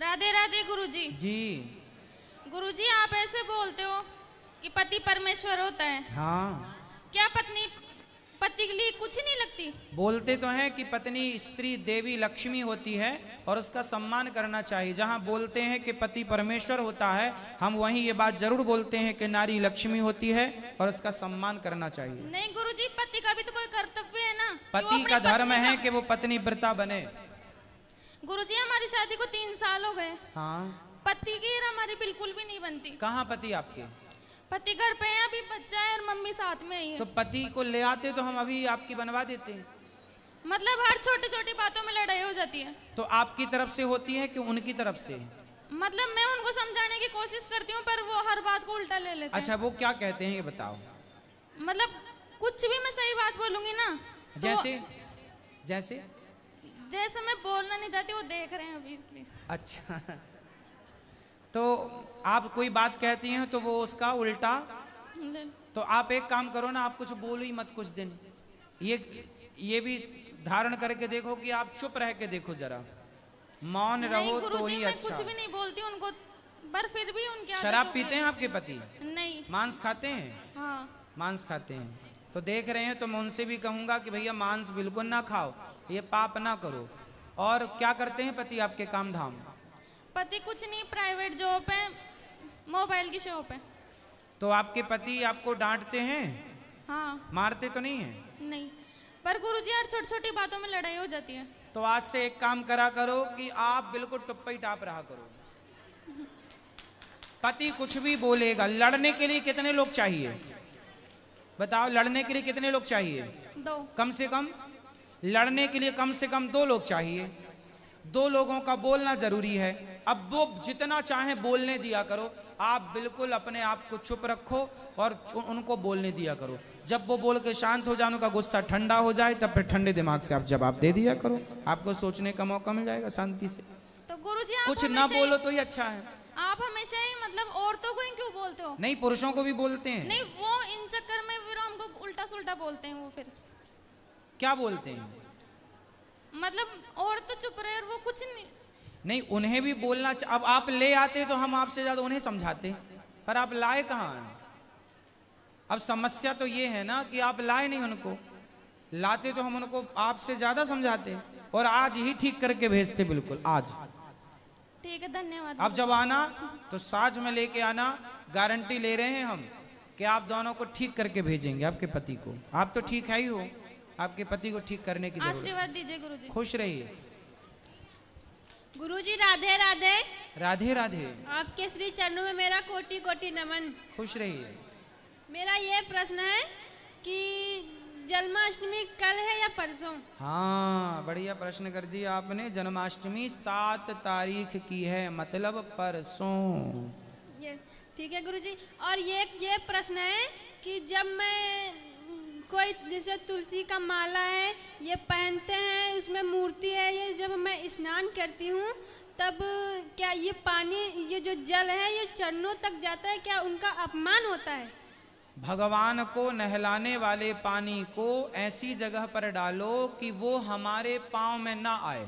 राधे राधे गुरुजी। जी गुरुजी आप ऐसे बोलते हो कि पति परमेश्वर होता है। हाँ, क्या पत्नी पति के लिए कुछ नहीं लगती? बोलते तो हैं कि पत्नी स्त्री देवी लक्ष्मी होती है और उसका सम्मान करना चाहिए। जहाँ बोलते हैं कि पति परमेश्वर होता है, हम वहीं ये बात जरूर बोलते हैं कि नारी लक्ष्मी होती है और उसका सम्मान करना चाहिए। नहीं गुरुजी, पति का भी तो कोई कर्तव्य है ना। पति का धर्म है कि वो पत्नी व्रता बने। गुरुजी हमारी शादी को 3 साल हो गए। हाँ, पति की हमारी बिल्कुल भी नहीं बनती। कहाँ पति आपके? पति घर पे है, अभी बच्चा है और मम्मी साथ में ही है। तो पति को ले आते तो हम अभी आपकी बनवा देते हैं। मतलब हर छोटी छोटी बातों में लड़ाई हो जाती है। तो आपकी तरफ से होती है कि उनकी तरफ से? मतलब मैं उनको समझाने की कोशिश करती हूँ पर वो हर बात को उल्टा ले लेते हैं। अच्छा, वो क्या कहते हैं ये बताओ। मतलब कुछ भी मैं सही बात बोलूंगी ना तो जैसे जैसे जैसे मैं बोलना नहीं चाहती, वो देख रहे हैं अभी इसलिए। अच्छा तो आप कोई बात कहती हैं तो वो उसका उल्टा। तो आप एक काम करो ना, आप कुछ बोलो ही मत कुछ दिन। ये भी धारण करके देखो कि आप चुप रह के देखो, जरा मौन रहो तो ही मैं अच्छा। कुछ भी नहीं बोलती उनको, पर फिर भी उनके शराब पीते हैं आपके पति? नहीं। मांस खाते हैं? हाँ। मांस खाते हैं तो देख रहे हैं, तो मैं उनसे भी कहूंगा कि भैया मांस बिल्कुल ना खाओ, ये पाप ना करो। और क्या करते हैं पति आपके काम धाम? पति कुछ नहीं, प्राइवेट जॉब है, मोबाइल की शॉप है। तो आपके पति आपको डांटते हैं? हाँ। मारते तो नहीं है? नहीं, पर गुरुजी यार छोटी छोटी बातों में लड़ाई हो जाती है। तो आज से एक काम करा करो कि आप बिल्कुल टुप्पा ही टाप रहा करो। पति कुछ भी बोलेगा, लड़ने के लिए कितने लोग चाहिए बताओ? लड़ने के लिए कितने लोग चाहिए? 2। कम से कम लड़ने के लिए कम से कम 2 लोग चाहिए। 2 लोगों का बोलना जरूरी है। अब वो जितना चाहे बोलने दिया करो, आप बिल्कुल अपने आप को चुप रखो और उनको बोलने दिया करो। जब वो बोल के शांत हो जाए, उनका गुस्सा ठंडा हो जाए, तब फिर ठंडे दिमाग से आप जवाब दे दिया करो। आपको सोचने का मौका मिल जाएगा शांति से। तो गुरुजी आप कुछ ना बोलो तो ही अच्छा है। आप हमेशा ही मतलब औरतों को ही क्यों बोलते हो? नहीं, पुरुषों को भी बोलते हैं। नहीं, वो इन चक्कर में फिर हमको उल्टा सुल्टा बोलते हैं। वो फिर क्या बोलते हैं? मतलब औरत तो चुप रहे और वो कुछ नहीं, उन्हें भी बोलना। अब आप ले आते तो हम आपसे ज्यादा उन्हें समझाते, पर आप लाए कहाँ हैं? अब समस्या तो ये है ना कि आप लाए नहीं उनको। लाते तो हम उनको आपसे ज्यादा समझाते और आज ही ठीक करके भेजते। बिल्कुल आज। ठीक है, धन्यवाद। अब जब आना तो साथ में लेके आना। गारंटी ले रहे हैं हम कि आप दोनों को ठीक करके भेजेंगे, आपके पति को। आप तो ठीक है ही हो, आपके पति को ठीक करने की जरूरत है। आशीर्वाद दीजिए गुरुजी। खुश रहिए। गुरुजी राधे राधे। राधे राधे। आपके श्री चरणों में मेरा कोटि कोटि नमन। खुश रहिए। मेरा ये प्रश्न है कि जन्माष्टमी कल है या परसों? हाँ, बढ़िया प्रश्न कर दिया आपने। जन्माष्टमी 7 तारीख की है, मतलब परसों। ये ठीक है गुरुजी। और ये प्रश्न है कि जब मैं कोई जैसे तुलसी का माला है ये पहनते हैं, उसमें मूर्ति है, ये जब मैं स्नान करती हूँ तब क्या ये पानी, ये जो जल है ये चरणों तक जाता है? क्या उनका अपमान होता है? भगवान को नहलाने वाले पानी को ऐसी जगह पर डालो कि वो हमारे पांव में ना आए,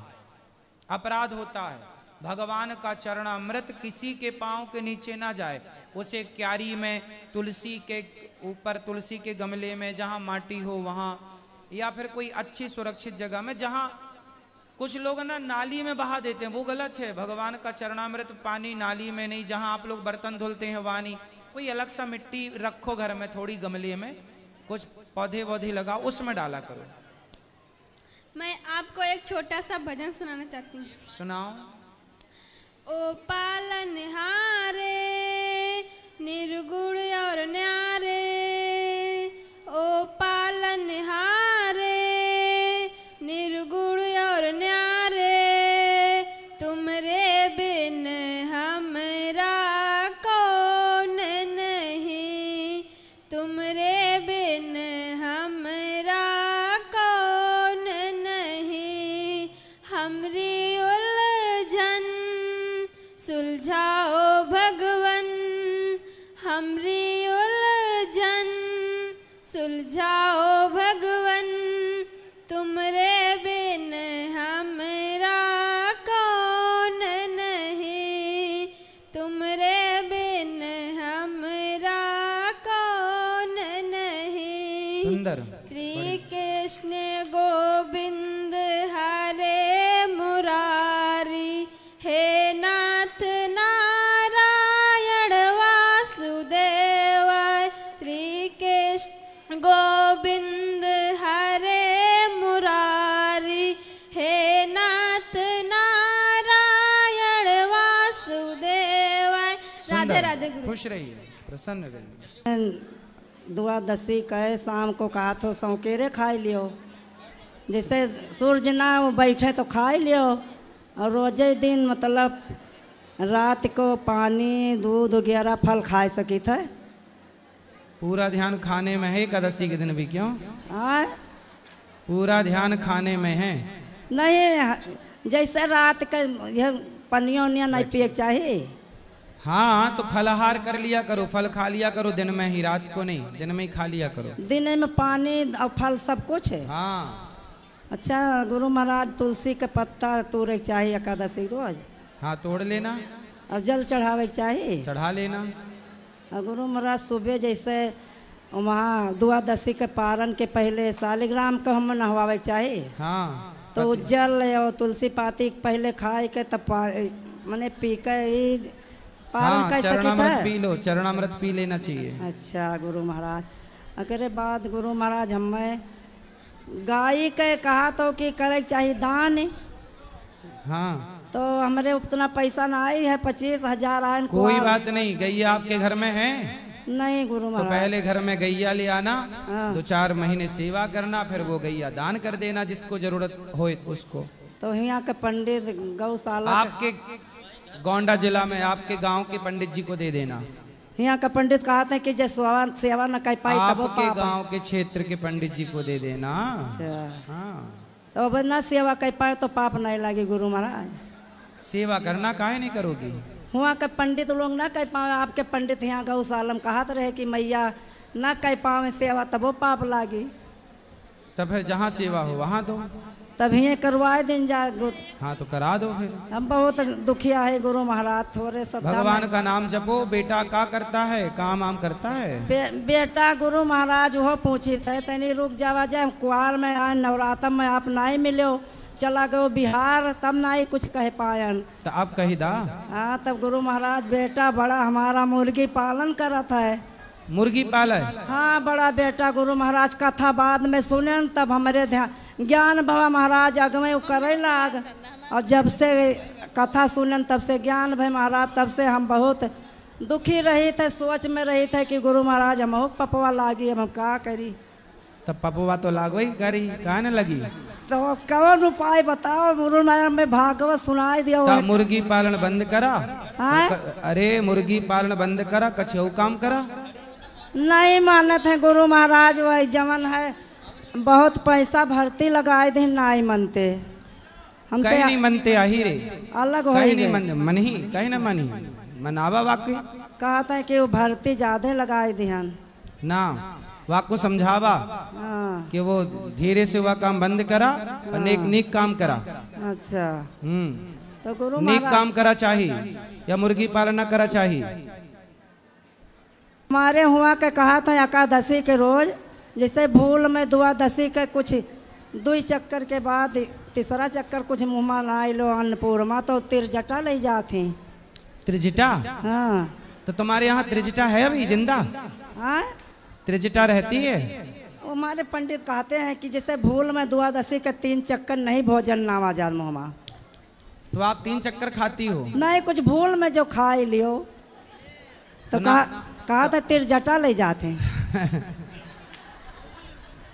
अपराध होता है। भगवान का चरणामृत किसी के पांव के नीचे ना जाए। उसे क्यारी में, तुलसी के ऊपर, तुलसी के गमले में, जहां माटी हो वहां, या फिर कोई अच्छी सुरक्षित जगह में। जहां कुछ लोग ना नाली में बहा देते हैं, वो गलत है। भगवान का चरणामृत पानी नाली में नहीं, जहां आप लोग बर्तन धुलते हैं वानी। कोई अलग सा मिट्टी रखो घर में, थोड़ी गमले में, कुछ पौधे वौधे लगाओ, उसमें डाला करो। मैं आपको एक छोटा सा भजन सुनाना चाहती हूँ। सुनाओ। ओ पालनहारे निर्गुण और न्यारे, ओ पालनहारे निर्गुण और न्यारे, तुमरे बिन हमरा कौन नहीं, तुमरे बिन हमरा कौन नहीं, हमरी उलझन सुलझाओ भगवन, हमरी उलझन सुलझाओ भगवन, तुमरे बिन हमरा कौन नहीं। सुंदर। श्री कृष्ण गोविंद हरे मुरारी, हे नाथ नारायण वासुदेवाय। श्री कृष्ण गोविंद हरे मुरारी, हे नाथ नारायण वासुदेवाय। राधे राधे गुरु। खुश रहिए, प्रसन्न रहिए। द्वादशी कहे शाम को कहा तो सौकेरे खाई लियो, जैसे सूर्य ना बैठे तो खाई लियो, और रोजे दिन मतलब रात को पानी दूध वगैरह फल खाए सकी थे। पूरा ध्यान खाने में है, एकादशी के दिन भी क्यों? हाँ पूरा ध्यान खाने में है। नहीं, जैसे रात का यह पनिया उनिया नहीं पिए चाहिए। हाँ तो फलाहार कर लिया करो, फल खा लिया करो दिन में ही, रात को नहीं, दिन में ही खा लिया करो। दिन में पानी और फल सब कुछ है। हाँ अच्छा गुरु महाराज, तुलसी का पत्ता तोड़े के चाहिए एकादशी रोज। हाँ तोड़ लेना और जल चढ़ावे के चाहिए, चढ़ा लेना। और गुरु महाराज सुबह जैसे वहाँ द्वादशी के पारण के पहले शालिग्राम को हम नहवावे के चाहिए। हाँ तो जल और तुलसी पाती पहले खाए के तब मैंने पी के ही पारण हाँ, कर चरणामृत सकते पी लो, चरणामृत पी लेना चाहिए। अच्छा गुरु महाराज, अकरे बाद गुरु महाराज हमें गाय के कहा तो कि करे चाहिए दान। हाँ तो हमारे उतना पैसा ना आई है, 25,000 आए। कोई बात नहीं, गैया आपके घर में है? नहीं गुरु तो महाराज। पहले घर में गैया ले आना, हाँ। 2-4 महीने सेवा करना, फिर वो गैया दान कर देना जिसको जरूरत हो उसको। तो यहाँ के पंडित गौशाला आपके गोंडा जिला में आपके गांव के पंडित जी को दे देना। यहाँ का पंडित कहते हैं कि जैसे सेवा न कर पाई तब वो आपके पाप है। गांव के क्षेत्र के पंडित जी को दे देना। अच्छा, हाँ तो अब न सेवा कर पाए तो पाप नहीं लगे गुरु महाराज। सेवा करना काहे नहीं करोगी? वहाँ के पंडित लोग ना कर पाए, आपके पंडित यहाँ गौशाला में कहते रहे कि मैया न कर पावे सेवा तब वो पाप लागी। तब फिर जहाँ सेवा हो वहाँ दो। तब ये करवाए दिन जा। हाँ तो करा दो फिर। हम बहुत दुखिया है गुरु महाराज, थोड़े सब भगवान का नाम जपो। बेटा का करता है, काम आम करता है? बेटा गुरु महाराज वो पूछी थे, तनी रुक जावा जाए, कुआर में आए नवरात्र में आप नहीं मिले, चला गयो बिहार, तब नहीं कुछ कह पायन। तो अब कही दा। हाँ तब गुरु महाराज बेटा बड़ा हमारा मुर्गी पालन करत है। मुर्गी पाले? हाँ बड़ा बेटा गुरु महाराज, कथा बाद में सुने तब हमारे ध्यान ज्ञान बाबा महाराज अगमे करे लाग, और जब से कथा सुनन तब से ज्ञान भाई महाराज, तब से हम बहुत दुखी रही थे, सोच में रही थे कि गुरु महाराज हम पपवा लागी, हम का करी। तब पपुआ तो लागवही करी, कहा न लगी? तो कौन उपाय बताओ गुरु महाराज, में भागवत सुनाई दिया। तो मुर्गी पालन बंद करा। हाँ? अरे मुर्गी पालन बंद करा, कछऊ काम करा। नहीं मानत है गुरु महाराज, वही जमन है बहुत पैसा भर्ती लगाए थे, नहीं मनते हमसे। कहीं नहीं मनते आही रे, अलग हो कहीं नहीं मन ही, कहीं न मनी मनावा वाक्य। कहते हैं कि वो भर्ती ज्यादा लगाए ध्यान ना, वाक्य समझावा हाँ। कि वो धीरे से वह काम बंद करा और नेक नेक काम करा। अच्छा तो गुरु नेक महाराज काम करा चाहिए या मुर्गी पालन न करा चाहिए। हमारे हुआ के कहा था एकादशी के रोज, जैसे भूल में द्वादशी के कुछ 2 चक्कर के बाद तीसरा चक्कर कुछ मुँह में लाई लो अन्नपूर्णा, तो तिरजटा ले जाती। त्रिजटा? हाँ। तो तुम्हारे यहाँ त्रिजटा है अभी जिंदा? हाँ त्रिजटा रहती है? हमारे पंडित कहते हैं कि जैसे भूल में द्वादशी के 3 चक्कर नहीं भोजन नामा जात मुँह में। तो आप 3 चक्कर खाती हो? नहीं, कुछ भूल में जो खा ही लियो तो कहा था तिरजटा ले जाते।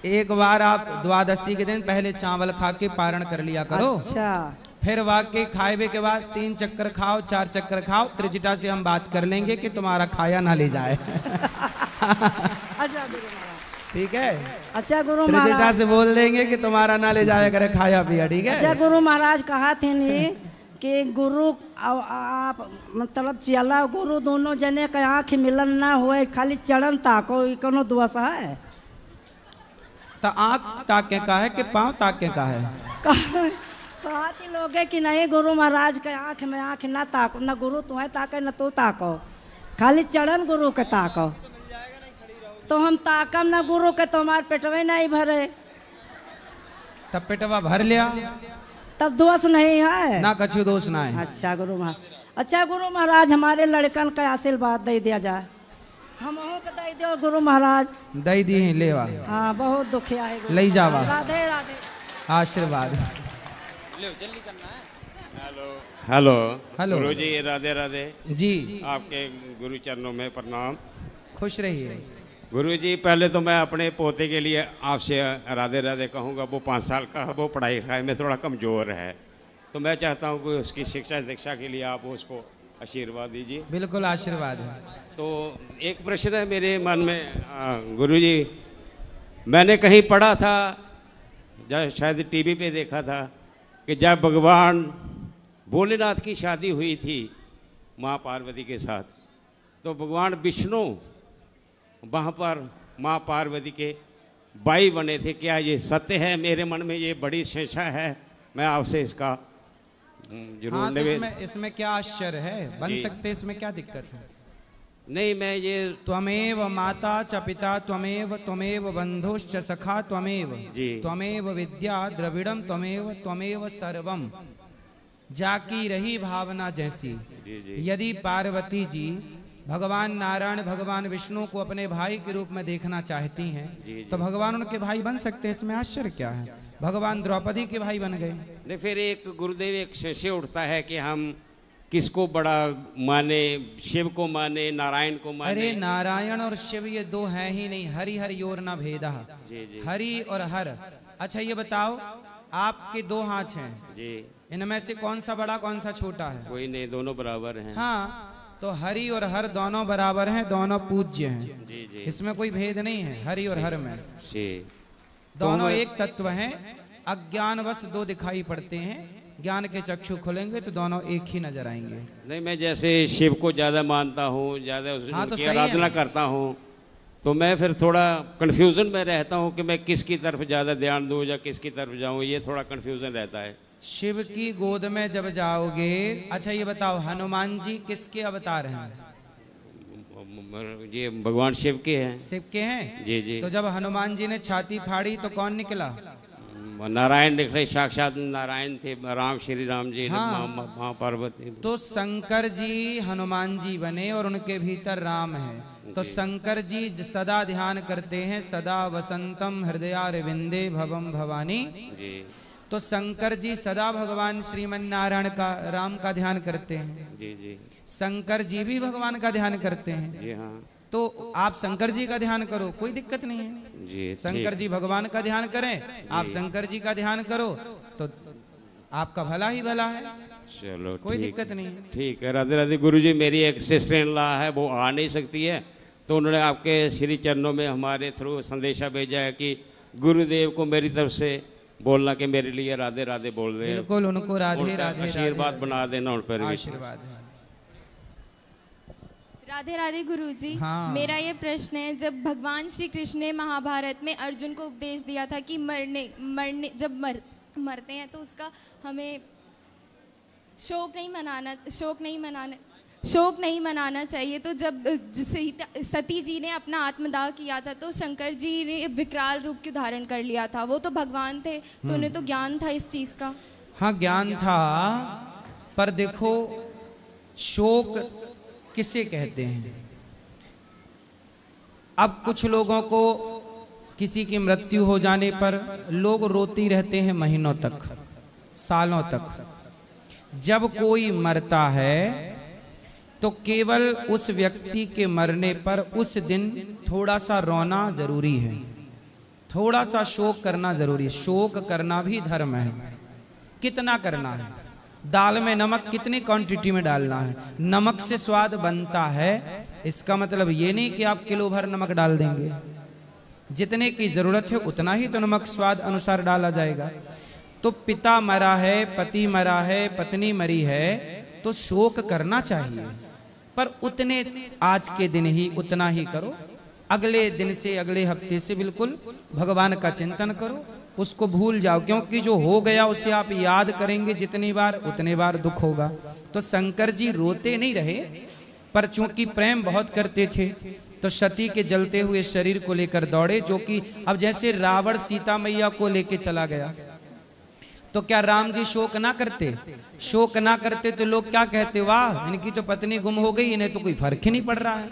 एक बार आप द्वादशी के दिन पहले चावल खा के पारण कर लिया करो। अच्छा। फिर वाकई खाए के बाद 3 चक्कर खाओ, 4 चक्कर खाओ, त्रिजटा से हम बात कर लेंगे कि तुम्हारा खाया ना ले जाए। अच्छा गुरु महाराज, ठीक है? अच्छा गुरु त्रिजटा महाराज, से बोल देंगे कि तुम्हारा ना ले जाया करे खाया पिया। ठीक है? अच्छा गुरु महाराज कहा थे नहीं कि गुरु आप मतलब चला गुरु दोनों जने के आँख मिलन ना हुए, खाली चरण ताको, कोनो दोष है? तो आँख ताके का है कि पाँव ताके का है? कहा थी लोगे कि नहीं गुरु महाराज के आँख में आँख ना ताको, न गुरु तुम्हें ताके न तू ताको, खाली चरण गुरु के ताको। तो हम ताकम ना गुरु के, तो हमारे पेटवे नहीं भरे। तब पेटवा भर लिया, तब दोष नहीं है ना कछु दोष ना है। अच्छा गुरु महाराज, अच्छा गुरु महाराज हमारे लड़कन का आशीर्वाद दे दिया जाए, हम को दे दो गुरु महाराज। दई दी है लेवा। हाँ बहुत दुखिया है गुरु ले जावा। राधे राधे। आशीर्वाद। Hello hello. गुरु जी राधे राधे जी आपके गुरु चरणों में प्रणाम। खुश रहिए। गुरु जी पहले तो मैं अपने पोते के लिए आपसे राधे राधे कहूँगा। वो 5 साल का है, वो पढ़ाई लिखाई में थोड़ा कमज़ोर है, तो मैं चाहता हूँ कि उसकी शिक्षा दीक्षा के लिए आप उसको आशीर्वाद दीजिए। बिल्कुल आशीर्वाद है। तो एक प्रश्न है मेरे मन में गुरु जी, मैंने कहीं पढ़ा था, शायद टीवी पे देखा था कि जब भगवान भोलेनाथ की शादी हुई थी माँ पार्वती के साथ, तो भगवान विष्णु वहाँ पर माँ पार्वती के भाई बने थे। क्या ये सत्य है? मेरे मन में ये बड़ी संशय है, मैं आपसे इसका जरूर हाँ, तो इसमें क्या आश्चर्य है, बन सकते, इसमें क्या दिक्कत है? नहीं, मैं ये त्वमेव माता च पिता त्वमेव त्वमेव बंधुश्च सखा त्वमेव त्वमेव विद्या द्रविड़म त्वमेव त्वमेव सर्वम। जाकी रही भावना जैसी। यदि पार्वती जी भगवान नारायण भगवान विष्णु को अपने भाई के रूप में देखना चाहती हैं, तो भगवान उनके भाई बन सकते हैं, इसमें आश्चर्य क्या है? भगवान द्रौपदी के भाई बन गए। नहीं, फिर एक गुरुदेव एक संशय उठता है कि हम किसको बड़ा माने, शिव को माने, नारायण को माने? अरे नारायण और शिव ये दो हैं ही नहीं, हरि हर योर न भेदा। हरि और हर। अच्छा ये बताओ, आपके 2 हाथ हैं जी, इनमें से कौन सा बड़ा कौन सा छोटा है? कोई नहीं, दोनों बराबर हैं। हाँ, तो हरि और हर दोनों बराबर हैं, दोनों पूज्य हैं। जी जी, इसमें कोई भेद नहीं है हरि और हर में। जी, दोनों एक तत्व हैं। अज्ञानवश 2 दिखाई पड़ते हैं, ज्ञान के चक्षु खुलेंगे तो दोनों एक ही नजर आएंगे। नहीं, मैं जैसे शिव को ज़्यादा मानता हूँ, ज़्यादा उसकी आराधना करता हूँ, तो मैं फिर थोड़ा कन्फ्यूज़न में रहता हूँ कि मैं किसकी तरफ ज़्यादा ध्यान दूँ या किसकी तरफ जाऊँ, ये थोड़ा कन्फ्यूज़न रहता है। शिव की गोद में जब जाओगे, अच्छा ये बताओ हनुमान जी किसके अवतार हैं? ये भगवान शिव के हैं। शिव के हैं? जी जी। तो जब हनुमान जी ने छाती फाड़ी तो कौन निकला? नारायण निकले, साक्षात नारायण थे, राम श्री राम जी। हाँ। माँ पार्वती। तो शंकर जी हनुमान जी बने और उनके भीतर राम है। तो शंकर जी सदा ध्यान करते हैं, सदा वसंतम हृदयारविंदे भवम भवानी। जी। तो शंकर जी सदा भगवान श्रीमन नारायण का, राम का ध्यान करते हैं। जी जी। शंकर जी भी भगवान का ध्यान करते हैं। जी हाँ। तो आप शंकर जी का ध्यान करो, कोई दिक्कत नहीं है। जी, शंकर जी भगवान का ध्यान करें, आप शंकर जी का ध्यान करो, तो आपका भला ही भला है। चलो, कोई दिक्कत नहीं है। ठीक है। राधे राधे। गुरु जी, मेरी एक सिस्टर इन लॉ है, वो आ नहीं सकती है, तो उन्होंने आपके श्री चरणों में हमारे थ्रू संदेशा भेजा है कि गुरुदेव को मेरी तरफ से बोलना कि मेरे लिए राधे राधे बोल दे। बिल्कुल, उनको राधे राधे आशीर्वाद बना देना उन पर। आशीर्वाद है। राधे राधे गुरुजी। हाँ। मेरा ये प्रश्न है, जब भगवान श्री कृष्ण ने महाभारत में अर्जुन को उपदेश दिया था कि जब मरते हैं तो उसका हमें शोक नहीं मनाना चाहिए, तो जब सती जी ने अपना आत्मदाह किया था तो शंकर जी ने विकराल रूप क्यों धारण कर लिया था? वो तो भगवान थे, तो उन्हें तो ज्ञान था इस चीज़ का। हाँ ज्ञान था, पर देखो शोक किसे कहते हैं? अब कुछ लोगों को किसी की मृत्यु हो जाने पर लोग रोते रहते हैं महीनों तक, सालों तक। जब कोई मरता है तो केवल उस व्यक्ति के मरने पर उस दिन थोड़ा सा रोना जरूरी है, थोड़ा सा शोक करना जरूरी है। शोक करना भी धर्म है। कितना करना है? दाल में नमक कितनी क्वांटिटी में डालना है? नमक से स्वाद बनता है, इसका मतलब ये नहीं कि आप किलो भर नमक डाल देंगे। जितने की जरूरत है उतना ही तो नमक स्वाद अनुसार डाला जाएगा। तो पिता मरा है, पति मरा है, पत्नी मरी है, तो शोक करना चाहिए, पर उतने आज के दिन ही उतना ही करो। अगले दिन से, अगले हफ्ते से बिल्कुल भगवान का चिंतन करो, उसको भूल जाओ, क्योंकि जो हो गया उसे आप याद करेंगे जितनी बार उतने बार दुख होगा। तो शंकर जी रोते नहीं रहे, पर चूंकि प्रेम बहुत करते थे तो सती के जलते हुए शरीर को लेकर दौड़े, जो कि अब जैसे रावण सीता मैया को लेके चला गया, तो क्या राम जी शोक ना करते? शोक ना करते तो लोग क्या कहते, वाह इनकी तो पत्नी गुम हो गई, इन्हें तो कोई फर्क ही नहीं पड़ रहा है।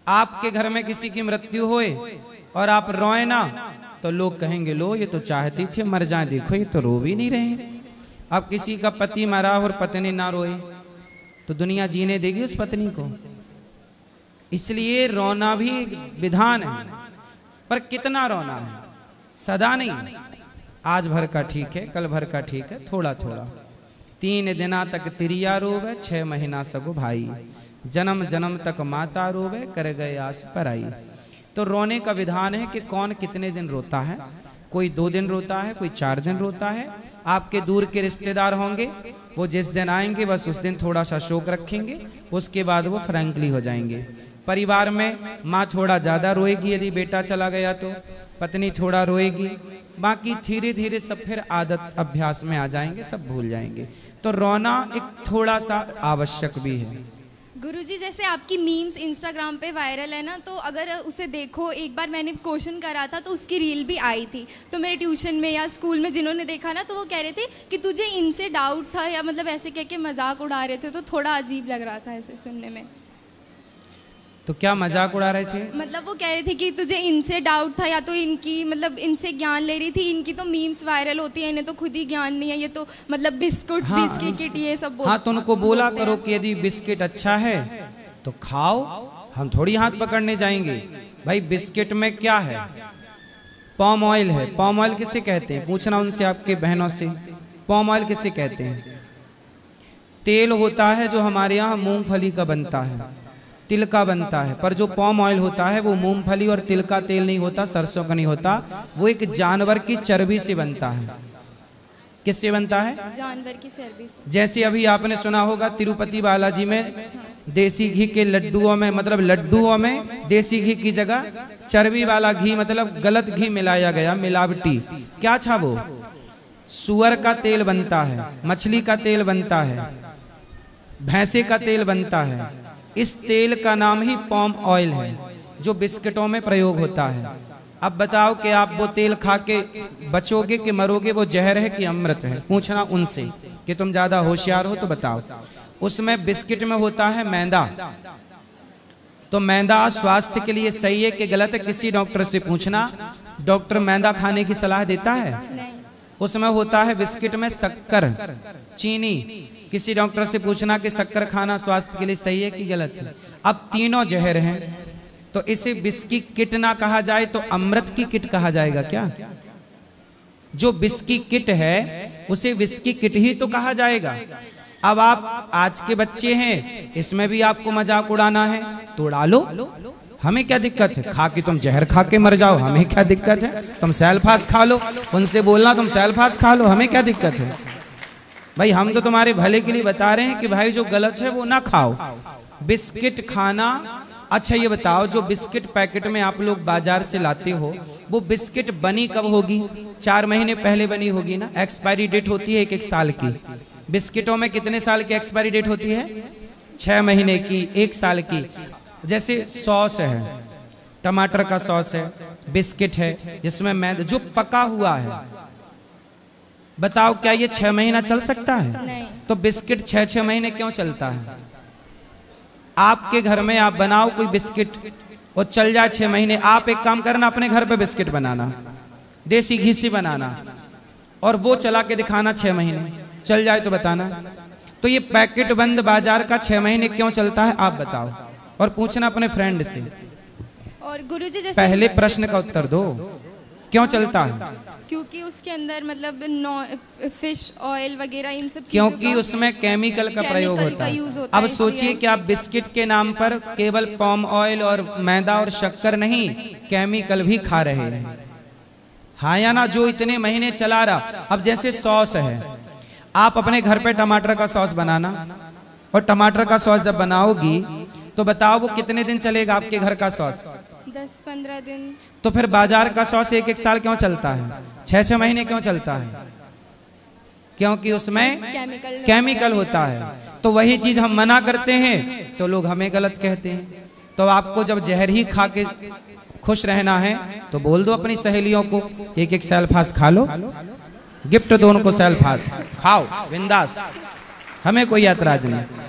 आपके घर में किसी की मृत्यु होए और आप रोए ना, तो लोग कहेंगे लो ये तो चाहती थी मर जाए, देखो ये तो रो भी नहीं रहे। अब किसी का पति मरा और पत्नी ना रोए तो दुनिया जीने देगी उस पत्नी को? इसलिए रोना भी विधान है, पर कितना रोना है, सदा नहीं। आज भर का ठीक है, कल भर का ठीक है, थोड़ा थोड़ा। 3 दिना तक तिरिया रोवे, 6 महीना सगो भाई, जन्म जन्म तक माता रोवे, कर गए आस पर आई। तो रोने का विधान है कि कौन कितने दिन रोता है। कोई 2 दिन रोता है, कोई 4 दिन रोता है। आपके दूर के रिश्तेदार होंगे, वो जिस दिन आएंगे बस उस दिन थोड़ा सा शोक रखेंगे, उसके बाद वो फ्रैंकली हो जाएंगे। परिवार में माँ थोड़ा ज्यादा रोएगी यदि बेटा चला गया तो, पत्नी थोड़ा रोएगी, बाकी धीरे धीरे सब फिर आदत अभ्यास में आ जाएंगे, सब भूल जाएंगे। तो रोना एक थोड़ा सा आवश्यक भी है। गुरुजी जैसे आपकी मीम्स इंस्टाग्राम पे वायरल है ना, तो अगर उसे देखो, एक बार मैंने क्वेश्चन करा था तो उसकी रील भी आई थी, तो मेरे ट्यूशन में या स्कूल में जिन्होंने देखा ना, तो वो कह रहे थे कि तुझे इनसे डाउट था, या मतलब ऐसे कह के मजाक उड़ा रहे थे, तो थोड़ा अजीब लग रहा था ऐसे सुनने में। तो क्या मजाक उड़ा रहे थे? मतलब वो कह रहे थे कि तुझे इनसे डाउट था, या तो इनकी मतलब इनसे ज्ञान ले रही थी, इनकी तो मीम्स वायरल होती है, इन्हें तो खुद ही ज्ञान नहीं है, ये तो मतलब बिस्कुट बिस्किट ये सब हाँ, तो उनको बोला करो कि यदि बिस्किट अच्छा है तो खाओ, हम थोड़ी हाथ पकड़ने जाएंगे। भाई बिस्किट में क्या है? पॉम ऑयल है। पॉम ऑयल किसे कहते हैं? पूछना उनसे, आपके बहनों से, पॉम ऑयल किसे कहते हैं? तेल होता है जो हमारे यहाँ मूंगफली का बनता है, तिल का बनता है, पर जो पॉम ऑयल होता है वो मूंगफली और तिल का तेल नहीं होता, सरसों का नहीं होता, वो एक जानवर की चर्बी से बनता है। किससे बनता है? जानवर की चर्बी से। जैसे अभी आपने सुना होगा तिरुपति बालाजी में देसी घी के लड्डुओं में, मतलब लड्डुओं में देसी घी की जगह चर्बी वाला घी, मतलब गलत घी मिलाया गया, मिलावटी। क्या था वो? सुअर का तेल बनता है, मछली का तेल बनता है, भैंसे का तेल बनता है। इस तेल का नाम ही पॉम ऑयल है, जो बिस्किटों में प्रयोग होता है। अब बताओ कि आप वो तेल खा के बचोगे कि मरोगे? वो जहर है कि अमृत है? पूछना उनसे कि तुम ज्यादा होशियार हो तो बताओ। उसमें बिस्किट में होता है मैदा, तो मैदा स्वास्थ्य के लिए सही है कि गलत है? किसी डॉक्टर से पूछना, डॉक्टर मैदा खाने की सलाह देता है? नहीं। उसमें होता है बिस्किट में शक्कर, चीनी। किसी डॉक्टर से पूछना कि शक्कर खाना स्वास्थ्य के लिए सही है कि गलत है? अब तीनों जहर हैं, तो इसे बिस्की किट ना कहा जाए तो अमृत की किट कहा जाएगा क्या? जो बिस्की किट है उसे विस्की किट ही तो कहा जाएगा। अब आप आज के बच्चे हैं, इसमें भी आपको मजाक उड़ाना है तो उड़ा लो, हमें क्या दिक्कत है? खा के तुम जहर खा के मर जाओ, हमें क्या दिक्कत है? तुम सेल्फास खा लो, उनसे बोलना तुम सेल्फास खा लो, हमें क्या दिक्कत है? भाई हम तो तुम्हारे भले के लिए बता रहे हैं कि भाई जो गलत है वो ना खाओ। बिस्किट खाना, अच्छा ये बताओ, जो बिस्किट पैकेट में आप लोग बाजार से लाते हो, वो बिस्किट बनी कब होगी? 4 महीने पहले बनी होगी ना। एक्सपायरी डेट होती है 1 साल की। बिस्किटों में कितने साल की एक्सपायरी डेट होती है? 6 महीने की, 1 साल की। जैसे सॉस है, टमाटर का सॉस है, बिस्किट है जिसमें मैदा, जो पका हुआ है, बताओ क्या ये 6 महीना चल सकता है? नहीं। तो बिस्किट 6-6 महीने क्यों चलता है? आपके घर में आप बनाओ कोई बिस्किट, वो चल जाए 6 महीने। आप एक काम करना, अपने घर पे बिस्किट बनाना, देसी घी से बनाना, और वो चला के दिखाना 6 महीने चल जाए तो बताना। तो ये पैकेट बंद बाजार का 6 महीने क्यों चलता है आप बताओ, और पूछना अपने फ्रेंड से। और गुरुजी जैसे पहले प्रश्न का उत्तर दो, क्यों चलता है? क्योंकि उसके अंदर मतलब फिश ऑयल वगैरह इन सब क्योंकि उसमें केमिकल का प्रयोग होता है। अब सोचिए कि आप बिस्किट के नाम पर केवल पॉम ऑयल और मैदा और शक्कर नहीं, केमिकल भी खा रहे हैं। हाँ या ना? जो इतने महीने चला रहा। अब जैसे सॉस है, आप अपने घर पे टमाटर का सॉस बनाना, और टमाटर का सॉस जब बनाओगी तो बताओ वो कितने दिन चलेगा आपके घर का सॉस? 10-15 दिन। तो फिर बाजार का सॉस 1-1 साल क्यों चलता है? 6-6 महीने क्यों चलता है? क्योंकि उसमें केमिकल होता है। तो वही चीज हम मना करते हैं तो लोग हमें गलत कहते हैं। तो आपको जब जहर ही खा के खुश रहना है तो बोल दो अपनी सहेलियों को एक एक सेल्फास खा लो, गिफ्ट दो उनको सेल्फास, खाओ बिंदास, हमें कोई ऐतराज नहीं।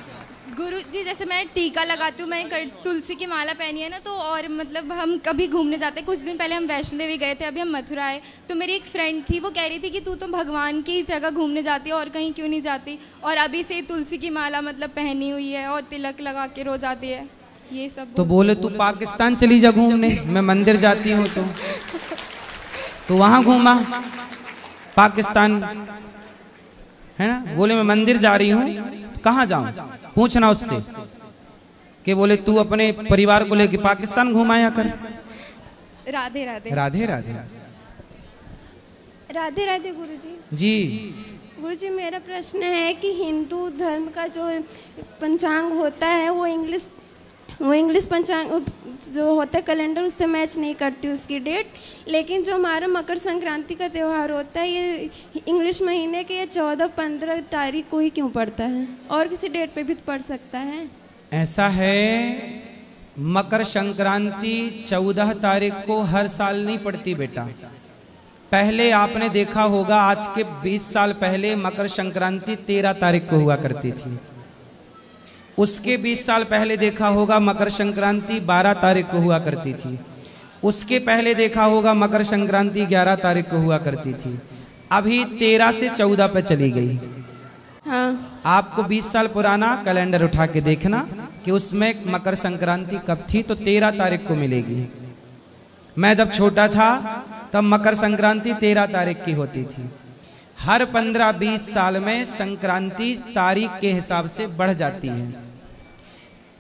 गुरु जी जैसे मैं टीका लगाती हूँ, मैं तुलसी की माला पहनी है ना, तो और मतलब हम कभी घूमने जाते हैं, कुछ दिन पहले हम वैष्णो देवी गए थे, अभी हम मथुरा आए, तो मेरी एक फ्रेंड थी, वो कह रही थी कि तू तो भगवान की जगह घूमने जाती है और कहीं क्यों नहीं जाती, और अभी से तुलसी की माला मतलब पहनी हुई है और तिलक लगा के रोज आती है, ये सब। तो बोले तू पाकिस्तान चली जा घूमने, मैं मंदिर जाती हूँ तो वहां घूमा पाकिस्तान है ना, बोले मैं मंदिर जा रही हूँ, कहाँ जाऊं, पूछना उससे कि बोले तू अपने परिवार को लेके पाकिस्तान घुमाया कर। राधे राधे राधे राधे राधे राधे गुरुजी। जी गुरुजी मेरा प्रश्न है कि हिंदू धर्म का जो पंचांग होता है वो इंग्लिश पंचांग जो होता है कैलेंडर उससे मैच नहीं करती उसकी डेट, लेकिन जो हमारा मकर संक्रांति का त्यौहार होता है ये इंग्लिश महीने के 14-15 तारीख को ही क्यों पड़ता है, और किसी डेट पे भी पड़ सकता है? ऐसा है, मकर संक्रांति 14 तारीख को हर साल नहीं पड़ती बेटा। पहले आपने देखा होगा आज के 20 साल पहले मकर संक्रांति 13 तारीख को हुआ करती थी, उसके 20 साल पहले देखा होगा मकर संक्रांति 12 तारीख को हुआ करती थी, उसके पहले देखा होगा मकर संक्रांति 11 तारीख को हुआ करती थी, अभी 13 से 14 पे चली गई। हाँ। आपको 20 साल पुराना कैलेंडर उठा के देखना कि उसमें मकर संक्रांति कब थी, तो 13 तारीख को मिलेगी। मैं जब छोटा था तब मकर संक्रांति 13 तारीख की होती थी। हर 15-20 साल में संक्रांति तारीख के हिसाब से बढ़ जाती है,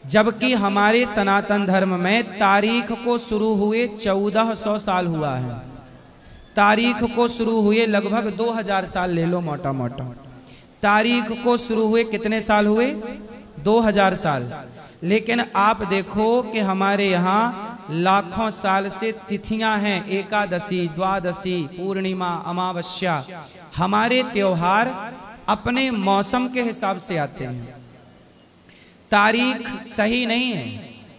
जबकि हमारे सनातन धर्म में तारीख को शुरू हुए 1400 साल हुआ है, तारीख को शुरू हुए लगभग 2000 साल ले लो मोटा मोटा, तारीख को शुरू हुए कितने साल हुए, 2000 साल। लेकिन आप देखो कि हमारे यहाँ लाखों साल से तिथियां हैं, एकादशी, द्वादशी, पूर्णिमा, अमावस्या, हमारे त्योहार अपने मौसम के हिसाब से आते हैं। तारीख सही नहीं है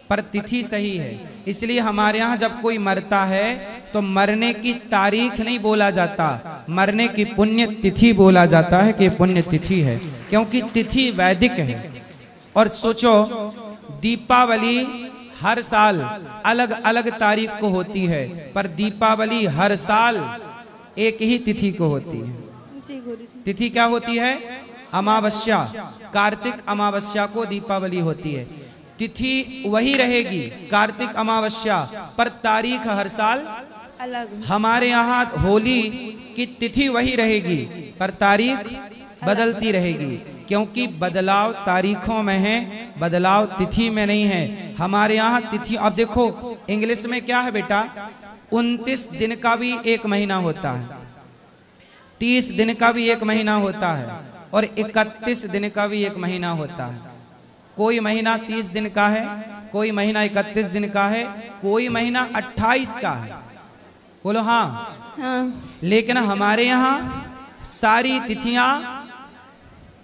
पर तिथि सही है, इसलिए हमारे यहाँ जब कोई मरता है तो मरने की तारीख नहीं बोला जाता, मरने की पुण्य तिथि बोला जाता है कि पुण्य तिथि है, क्योंकि तिथि वैदिक है। और सोचो दीपावली हर साल अलग अलग तारीख को होती है, पर दीपावली हर साल एक ही तिथि को होती है। जी गुरुजी। तिथि क्या होती है, अमावस्या, कार्तिक अमावस्या को दीपावली होती है। तिथि वही रहेगी कार्तिक अमावस्या, पर तारीख हर साल अलग। हमारे यहाँ होली की तिथि वही रहेगी पर तारीख बदलती रहेगी, क्योंकि बदलाव तारीखों में है, बदलाव तिथि में नहीं है। हमारे यहाँ तिथि, अब देखो इंग्लिश में क्या है बेटा, 29 दिन का भी एक महीना होता है, 30 दिन का भी एक महीना होता है, और 31 दिन का भी एक महीना होता है। कोई महीना 30 दिन का है, कोई महीना 31 दिन का है, कोई महीना 28 का है। बोलो हाँ, हाँ। लेकिन हमारे यहाँ सारी तिथियां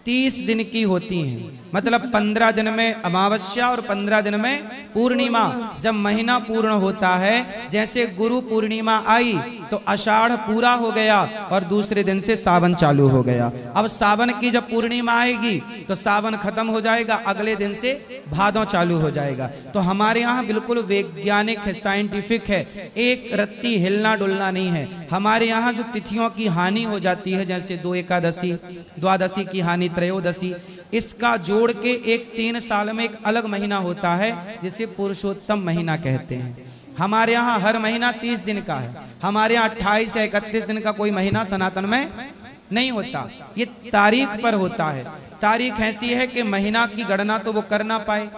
30 दिन की होती हैं, मतलब 15 दिन में अमावस्या और 15 दिन में पूर्णिमा। जब महीना पूर्ण होता है, जैसे गुरु पूर्णिमा आई तो आषाढ़ पूरा हो गया और दूसरे दिन से सावन चालू हो गया। अब सावन की जब पूर्णिमा आएगी तो सावन खत्म हो जाएगा, अगले दिन से भादों चालू हो जाएगा। तो हमारे यहाँ बिल्कुल वैज्ञानिक है, साइंटिफिक है, एक रत्ती हिलना डुलना नहीं है। हमारे यहाँ जो तिथियों की हानि हो जाती है, जैसे 2 एकादशी, द्वादशी की हानि, त्रयोदशी, इसका जोड़ के एक 3 साल में एक अलग महीना होता है जिसे पुरुषोत्तम महीना कहते हैं। हमारे यहाँ हर महीना 30 दिन का है, हमारे यहाँ 28 या 31 दिन का कोई महीना सनातन में नहीं होता। ये तारीख पर होता है, तारीख ऐसी है कि महीना की गणना तो वो कर ना पाए।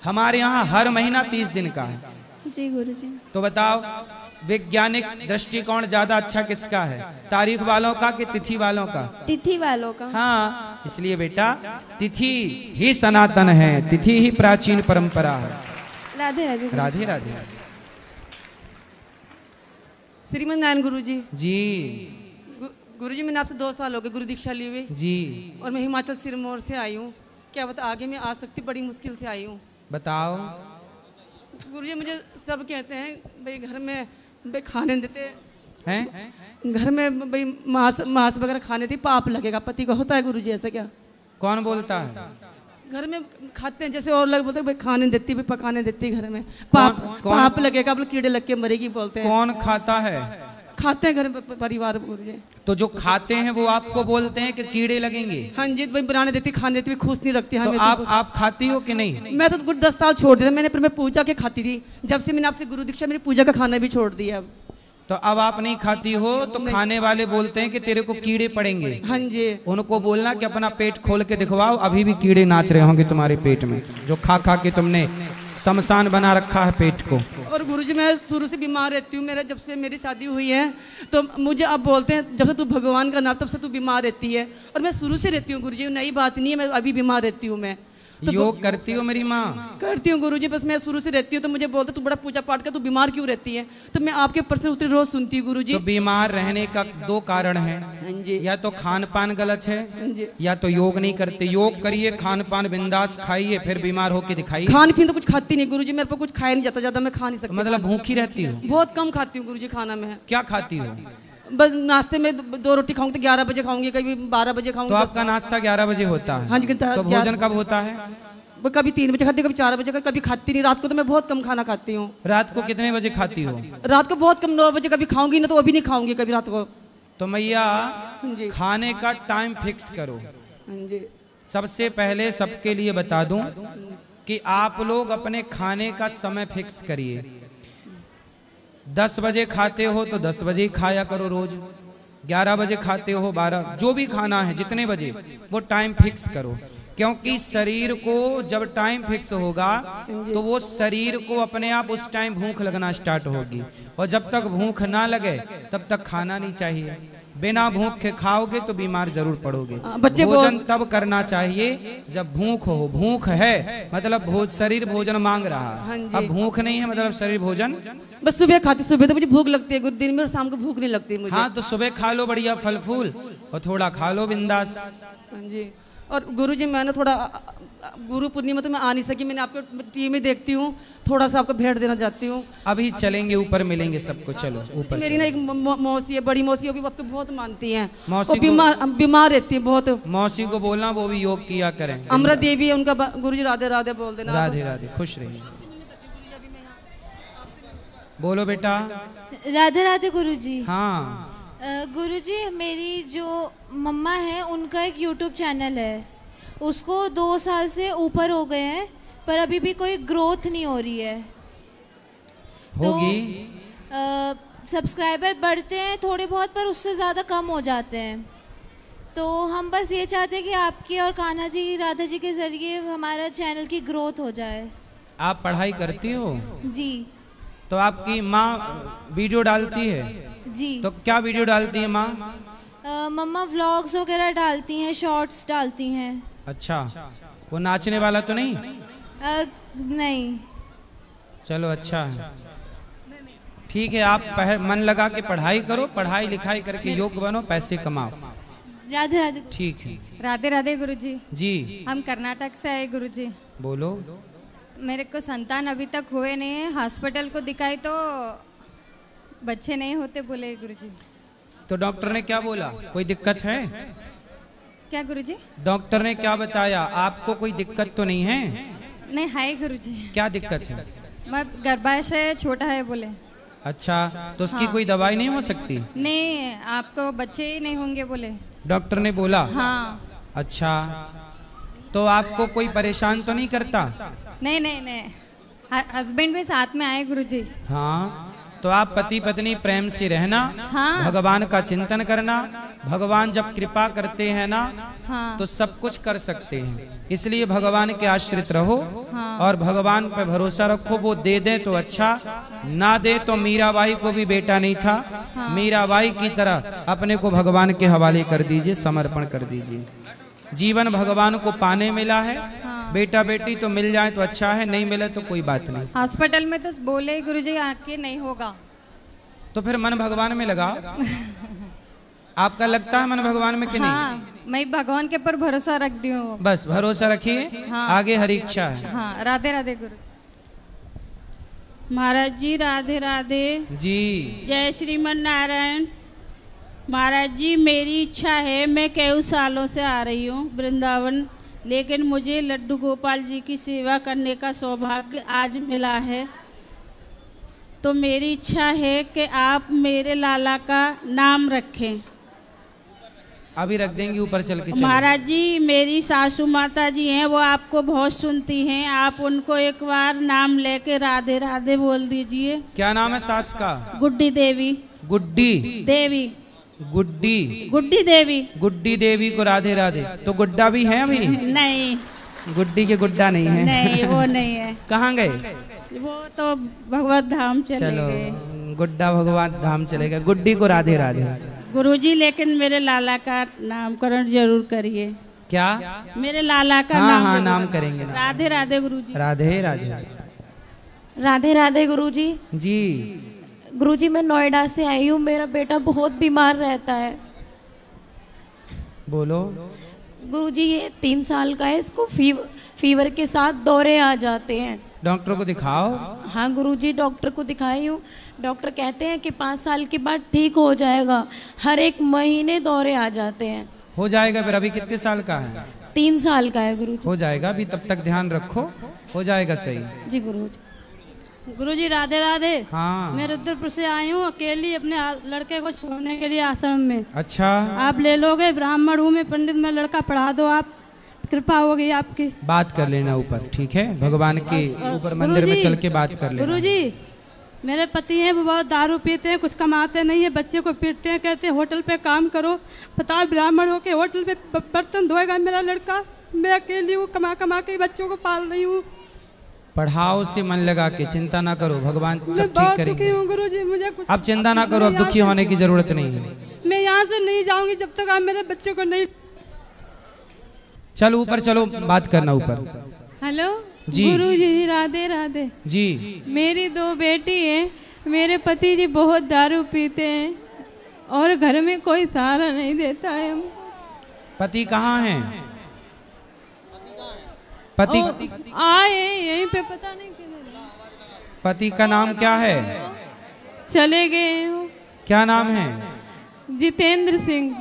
हमारे यहाँ हर महीना 30 दिन का है। जी गुरुजी। तो बताओ वैज्ञानिक दृष्टिकोण ज्यादा अच्छा किसका है, तारीख वालों का कि तिथि वालों का? तिथि वालों का। हाँ, इसलिए बेटा तिथि ही सनातन है, तिथि ही प्राचीन परंपरा है। राधे राधे। राधे राधे। श्रीमन नारायण गुरुजी। जी गुरुजी, मैंने आपसे 2 साल हो गए गुरु दीक्षा लिए हुए जी, और मैं हिमाचल सिरमौर से आई हूँ। क्या बता आगे मैं आ सकती, बड़ी मुश्किल से आई हूँ। बताओ। गुरुजी मुझे सब कहते हैं भाई घर में भाई खाने देते हैं, घर में भाई मांस वगैरह खाने थी पाप लगेगा, पति को होता है गुरुजी ऐसा क्या? कौन बोलता है? घर में खाते हैं जैसे और लोग बोलते हैं भाई खाने देती भाई पकाने देती घर में पाप लगेगा, बोले कीड़े लग के मरेगी बोलते हैं। कौन खाता है? खाते हैं घर में परिवार गुरुजी। तो जो खाते हैं वो आपको बोलते हैं कि कीड़े लगेंगे? हाँ जी, भाई बनाने देती खाने देती खुश नहीं रखती। तो आप खाती हो कि नहीं? मैं तो कुछ 10 साल छोड़ दिया, मैंने फिर मैं पूजा के खाती थी, जब से मैंने आपसे गुरु दीक्षा मेरी पूजा का खाना भी छोड़ दिया। अब तो अब आप नहीं खाती हो तो खाने वाले बोलते हैं कि तेरे को कीड़े पड़ेंगे। हाँ जी, उनको बोलना कि अपना पेट खोल के दिखवाओ, अभी भी कीड़े नाच रहे होंगे तुम्हारे पेट में, जो खा खा के तुमने शमशान बना रखा है पेट को। और गुरुजी मैं शुरू से बीमार रहती हूँ, मेरा जब से मेरी शादी हुई है तो मुझे अब बोलते हैं जब से तू भगवान का नाम तब से तू बीमार रहती है, और मैं शुरू से रहती हूँ गुरुजी, नई बात नहीं है, मैं अभी बीमार रहती हूँ। मैं तो योग करती हो मेरी माँ? करती हूँ गुरुजी, बस मैं शुरू से रहती हूँ, तो मुझे बोलते तू बड़ा पूजा पाठ कर, तू बीमार क्यों रहती है? तो मैं आपके प्रश्न उत्तर रोज सुनती हूँ गुरुजी। तो बीमार रहने का 2 कारण है, या तो खान पान गलत है, या तो योग नहीं करते। योग करिए, खान पान बिंदास खाइए, फिर बीमार होके दिखाइए। खान पीन तो कुछ खाती नहीं गुरुजी, मेरे पर कुछ खाया नहीं जाता, ज्यादा मैं खा नहीं सकती। मतलब भूखी रहती हो? बहुत कम खाती हूँ गुरुजी खाना में। क्या खाती हो? बस नाश्ते में 2 रोटी खाऊंगी तो 11 बजे खाऊंगी, कभी 12 बजे खाऊंगी। तो आपका नाश्ता 11 बजे होता है? हाँ जी। तो भोजन कब होता है? कभी 3 बजे खाती हूँ, कभी 4 बजे, कभी खाती नहीं। रात को तो मैं बहुत कम खाना खाती हूँ। रात को कितने बजे खाती हो? रात को बहुत कम, 9 बजे कभी खाऊंगी ना, तो वो भी नहीं खाऊंगी कभी रात को। तो मैया खाने का टाइम फिक्स करो। सबसे पहले सबके लिए बता दूं कि आप लोग अपने खाने का समय फिक्स करिए। 10 बजे खाते हो तो 10 बजे ही खाया करो रोज, 11 बजे खाते हो 12, जो भी खाना है जितने बजे, वो टाइम फिक्स करो। क्योंकि शरीर को जब टाइम फिक्स होगा तो वो शरीर को अपने आप उस टाइम भूख लगना स्टार्ट होगी, और जब तक भूख ना लगे तब तक खाना नहीं चाहिए। बिना भूख के खाओगे तो बीमार जरूर पड़ोगे। भोजन तब करना चाहिए जब भूख हो। भूख है मतलब शरीर भोजन मांग रहा है। अब भूख नहीं है मतलब शरीर भोजन। बस सुबह खाती, सुबह तो मुझे भूख लगती है, दिन में और शाम को भूख नहीं लगती मुझे। हाँ, तो सुबह खा लो बढ़िया फल फूल, और थोड़ा खा लो बिंदास। हाँ जी। और गुरुजी मैंने थोड़ा गुरु पूर्णिमा तो मैं आ नहीं सकी, मैंने आपको टीवी में देखती हूँ, थोड़ा सा आपको भेंट देना चाहती हूँ। अभी चलेंगे ऊपर, मिलेंगे सबको। चलो ऊपर। मेरी ना एक मौसी है, बड़ी मौसी, भी आपको बहुत मानती हैं। मौसी बीमार रहती है बहुत। मौसी को बोलना वो भी योग किया करें। अमरा देवी है उनका। गुरुजी राधे राधे बोल देना। राधे राधे, खुश रहिए। बोलो बेटा। राधे राधे गुरुजी। हाँ गुरुजी, मेरी जो मम्मा है उनका एक YouTube चैनल है, उसको 2 साल से ऊपर हो गए हैं, पर अभी भी कोई ग्रोथ नहीं हो रही है। होगी। तो सब्सक्राइबर बढ़ते हैं थोड़े बहुत, पर उससे ज़्यादा कम हो जाते हैं। तो हम बस ये चाहते हैं कि आपकी और कान्हा जी राधा जी के ज़रिए हमारा चैनल की ग्रोथ हो जाए। आप पढ़ाई करती हो? जी। तो आपकी माँ वीडियो डालती है? जी। तो क्या वीडियो डालती है माँ? मम्मा व्लॉग्स वगैरह डालती हैं, शॉर्ट्स डालती हैं। अच्छा, वो नाचने वाला तो नहीं? नहीं। चलो अच्छा है, ठीक है। आप मन लगा के पढ़ाई करो, पढ़ाई लिखाई करके योग्य बनो, पैसे कमाओ। राधे राधे। ठीक है। राधे राधे गुरुजी। जी। हम कर्नाटक से आए गुरुजी। बोलो। मेरे को संतान अभी तक हुए नहीं है, हॉस्पिटल को दिखाई तो बच्चे नहीं होते बोले गुरुजी। तो डॉक्टर ने क्या बोला? कोई दिक्कत है? क्या गुरुजी? डॉक्टर ने क्या बताया? आपको कोई दिक्कत तो नहीं है? नहीं है गुरुजी। क्या दिक्कत है? गर्भाशय छोटा है बोले। अच्छा, तो उसकी कोई दवाई नहीं हो सकती? नहीं, आपको बच्चे ही नहीं होंगे बोले डॉक्टर ने बोला। हाँ। अच्छा, तो आपको कोई परेशान तो नहीं करता? नहीं नहीं नहीं, हस्बैंड भी साथ में आए गुरुजी। हाँ, तो आप पति पत्नी प्रेम से रहना। हाँ। भगवान का चिंतन करना। भगवान जब कृपा करते हैं ना, हाँ। तो सब कुछ कर सकते हैं, इसलिए भगवान के आश्रित रहो। हाँ। और भगवान पर भरोसा रखो, वो दे दे तो अच्छा, ना दे तो मीराबाई को भी बेटा नहीं था। हाँ। मीराबाई की तरह अपने को भगवान के हवाले कर दीजिए, समर्पण कर दीजिए। जीवन भगवान को पाने मिला है। हाँ। बेटा बेटी तो मिल जाए तो अच्छा है, नहीं मिले तो कोई बात नहीं। हॉस्पिटल में तो बोले गुरुजी आके नहीं होगा, तो फिर मन भगवान में लगा। आपका लगता है मन भगवान में कि हाँ, नहीं? मैं भगवान के ऊपर भरोसा रख दी हूँ। बस भरोसा रखिए। हाँ। आगे हर इच्छा है। हाँ। राधे राधे गुरु। महाराज जी राधे राधे जी। जय श्रीमन नारायण। महाराज जी मेरी इच्छा है, मैं कई सालों से आ रही हूँ वृंदावन, लेकिन मुझे लड्डू गोपाल जी की सेवा करने का सौभाग्य आज मिला है। तो मेरी इच्छा है कि आप मेरे लाला का नाम रखें। अभी रख देंगे, ऊपर चल के चलो। महाराज जी मेरी सासू माता जी हैं, वो आपको बहुत सुनती हैं, आप उनको एक बार नाम लेके राधे राधे बोल दीजिए। क्या नाम है सास का? गुड्डी देवी। गुड्डी देवी। गुड्डी। गुड्डी देवी। गुड्डी देवी को राधे राधे। तो गुड्डा भी है अभी? नहीं, गुड्डी के गुड्डा नहीं है। नहीं वो नहीं है। कहाँ गए? वो तो भगवत धाम चले गए। गुड्डा भगवान धाम चले गए, गुड्डी को राधे राधे। गुरुजी लेकिन मेरे लाला का नामकरण जरूर करिए। क्या? मेरे लाला का हाँ, नाम। हाँ, नाम करेंगे। राधे राधे गुरुजी। राधे राधे। राधे राधे गुरुजी। जी। गुरुजी मैं नोएडा से आई हूँ, मेरा बेटा बहुत बीमार रहता है। बोलो। गुरुजी ये 3 साल का है, इसको फीवर के साथ दौरे आ जाते हैं। डॉक्टर को दिखाओ। हाँ गुरुजी डॉक्टर को दिखाई हूँ, डॉक्टर कहते हैं कि 5 साल के बाद ठीक हो जाएगा, हर एक महीने दौरे आ जाते हैं। हो जाएगा। फिर अभी कितने साल का है? 3 साल का है गुरुजी। हो जाएगा, अभी तब तक ध्यान रखो, हो जाएगा सही। जी गुरुजी। गुरुजी राधे राधे। हाँ। मैं रुद्रपुर से आई हूँ अकेली अपने लड़के को छोड़ने के लिए आश्रम में। अच्छा। आप ले लोगे? ब्राह्मण हूँ मैं, पंडित, मैं लड़का पढ़ा दो, आप कृपा होगी आपकी। बात कर लेना ऊपर, ठीक है? भगवान के ऊपर मंदिर में चल के बात कर लेना। गुरुजी मेरे पति हैं, वो बहुत दारू पीते हैं, कुछ कमाते नहीं है, बच्चे को पीटते हैं, कहते हैं होटल पे काम करो। बताओ ब्राह्मण हो के होटल पे बर्तन धोएगा मेरा लड़का? मैं अकेली हूँ, कमा कमा के बच्चों को पाल रही हूँ। पढ़ाओ से मन लगा के, चिंता ना करो, भगवान सब ठीक बहुत करेंगे। दुखी हूँ गुरुजी, मुझे कुछ अब चिंता ना करो, अब दुखी होने की जरूरत नहीं है। मैं यहाँ से नहीं जाऊंगी जब तक आप मेरे बच्चे को नहीं। चलो ऊपर चलो, बात करना ऊपर। हेलो जी। गुरुजी राधे राधे जी। मेरी 2 बेटी हैं, मेरे पति जी बहुत दारू पीते हैं और घर में कोई सहारा नहीं देता है। पति कहाँ हैं? पति आए यहीं पे, पता नहीं किधर। पति का नाम क्या है? चले गए हो। क्या नाम है? जितेंद्र सिंह।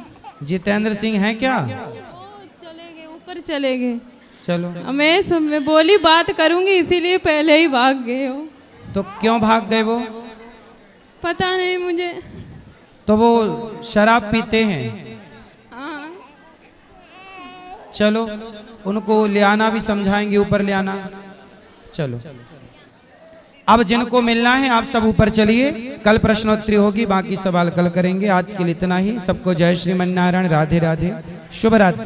जितेंद्र सिंह है क्या? ऊपर चले गए। चलो। मैं बोली बात करूंगी इसीलिए पहले ही भाग गए हो। तो क्यों भाग गए वो? पता नहीं मुझे। तो वो शराब पीते हैं? हाँ। चलो उनको ले आना, भी समझाएंगे, ऊपर ले आना। चलो अब जिनको मिलना है आप सब ऊपर चलिए, कल प्रश्नोत्तरी होगी, बाकी सवाल कल करेंगे। आज के लिए इतना ही। सबको जय श्रीमन नारायण, राधे राधे, शुभ रात्रि।